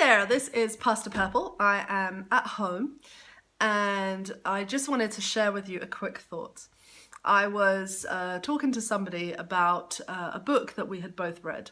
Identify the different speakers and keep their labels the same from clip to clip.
Speaker 1: there, this is Pastor Purple. I am at home and I just wanted to share with you a quick thought. I was talking to somebody about a book that we had both read.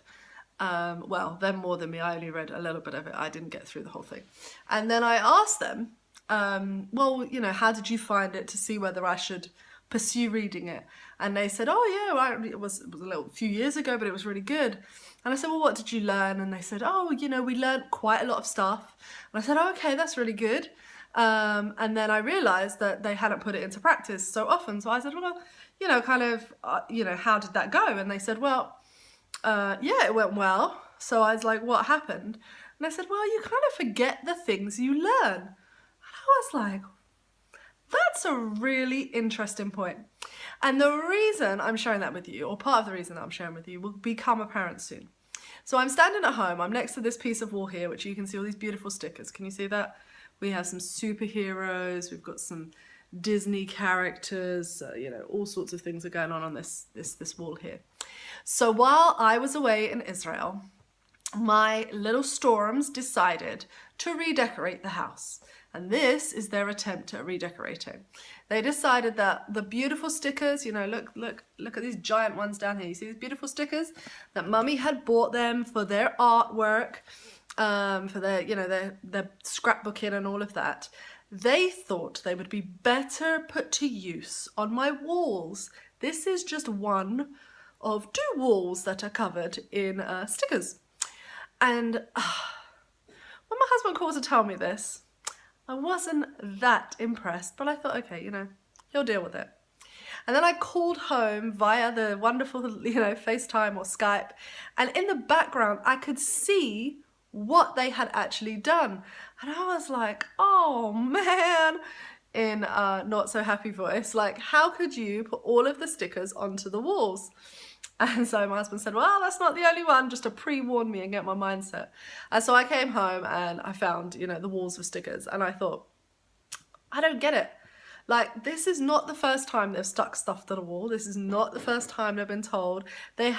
Speaker 1: Well, them more than me. I only read a little bit of it. I didn't get through the whole thing. And then I asked them, well, you know, how did you find it, to see whether I should pursue reading it? And they said, oh yeah, it was a few years ago, but it was really good. And I said, well, what did you learn? And they said, oh, you know, we learned quite a lot of stuff. And I said, oh, okay, that's really good. And then I realized that they hadn't put it into practice so often. So I said, well, you know, kind of, how did that go? And they said, well, yeah, it went well. So I was like, what happened? And I said, well, you kind of forget the things you learn. And I was like, that's a really interesting point. And the reason I'm sharing that with you, or part of the reason that I'm sharing with you, will become apparent soon. So I'm standing at home. I'm next to this piece of wall here, which you can see all these beautiful stickers. Can you see that? We have some superheroes. We've got some Disney characters. All sorts of things are going on this wall here. So while I was away in Israel, my little storms decided to redecorate the house. And this is their attempt at redecorating. They decided that the beautiful stickers, look at these giant ones down here. You see these beautiful stickers? That Mummy had bought them for their artwork, for their scrapbooking and all of that. They thought they would be better put to use on my walls. This is just one of 2 walls that are covered in stickers. And when my husband called to tell me this, I wasn't that impressed, but I thought, okay, he'll deal with it. And then I called home via the wonderful, FaceTime or Skype, and in the background, I could see what they had actually done. And I was like, oh man, in a not so happy voice, like, how could you put all of the stickers onto the walls? And so my husband said, well, that's not the only one, just to pre-warn me and get my mindset. And so I came home and I found, the walls with stickers. And I thought, I don't get it. Like, this is not the first time they've stuck stuff to the wall. This is not the first time they've been told they're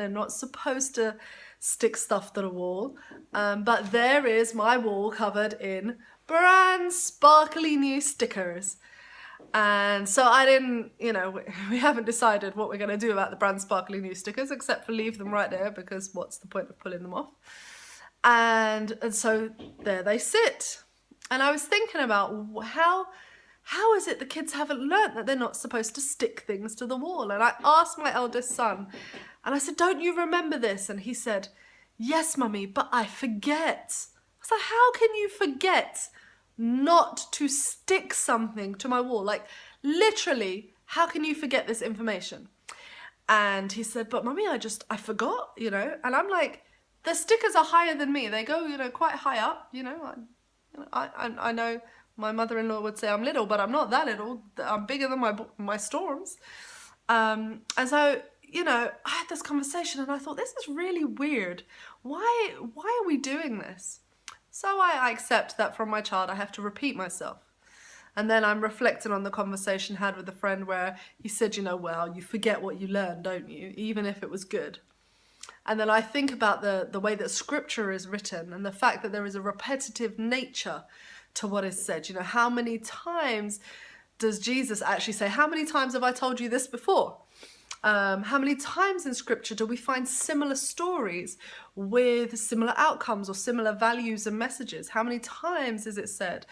Speaker 1: not supposed to stick stuff to the wall. But there is my wall covered in brand sparkly new stickers. And so I didn't, we haven't decided what we're going to do about the brand sparkly new stickers, except for leave them right there, because what's the point of pulling them off? And so there they sit. And I was thinking about how is it the kids haven't learnt that they're not supposed to stick things to the wall? And I asked my eldest son, and I said, don't you remember this? And he said, yes, Mummy, but I forget. I was like, how can you forget not to stick something to my wall? Like, literally, how can you forget this information? And he said, but Mummy, I forgot, And I'm like, the stickers are higher than me. They go, quite high up, I know my mother-in-law would say I'm little, but I'm not that little. I'm bigger than my storms. And so, I had this conversation and I thought, this is really weird. Why are we doing this? So I accept that from my child I have to repeat myself. And then I'm reflecting on the conversation I had with a friend where he said, well, you forget what you learn, don't you? Even if it was good. And then I think about the way that scripture is written and the fact that there is a repetitive nature to what is said. How many times does Jesus actually say, how many times have I told you this before? How many times in scripture do we find similar stories with similar outcomes or similar values and messages? How many times is it said,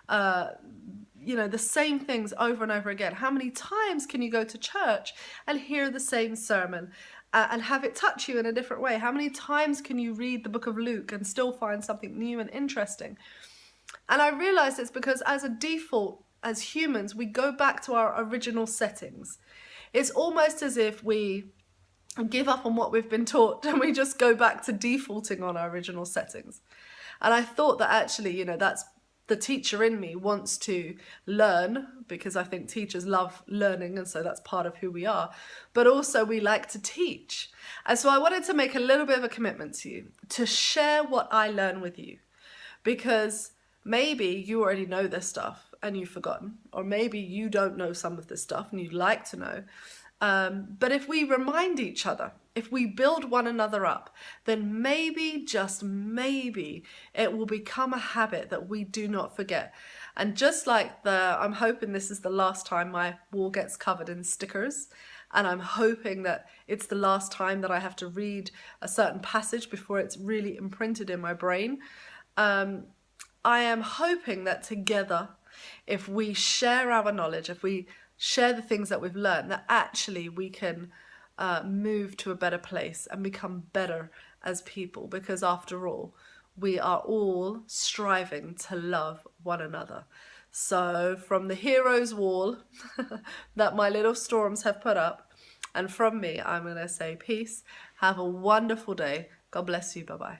Speaker 1: the same things over and over again? How many times can you go to church and hear the same sermon and have it touch you in a different way? How many times can you read the book of Luke and still find something new and interesting? And I realized it's because as a default, as humans, we go back to our original settings. It's almost as if we give up on what we've been taught and we just go back to defaulting on our original settings. And I thought that actually, that's the teacher in me wants to learn, because I think teachers love learning, and so that's part of who we are. But also we like to teach. And so I wanted to make a little bit of a commitment to you, to share what I learn with you. Because maybe you already know this stuff and you've forgotten, or maybe you don't know some of this stuff and you'd like to know. But if we remind each other, if we build one another up, then maybe, just maybe, it will become a habit that we do not forget. And just like I'm hoping this is the last time my wall gets covered in stickers, and I'm hoping that it's the last time that I have to read a certain passage before it's really imprinted in my brain. I am hoping that together, if we share our knowledge, if we share the things that we've learned, that actually we can move to a better place and become better as people, because after all, we are all striving to love one another. So from the hero's wall that my little storms have put up, and from me, I'm going to say peace. Have a wonderful day. God bless you. Bye-bye.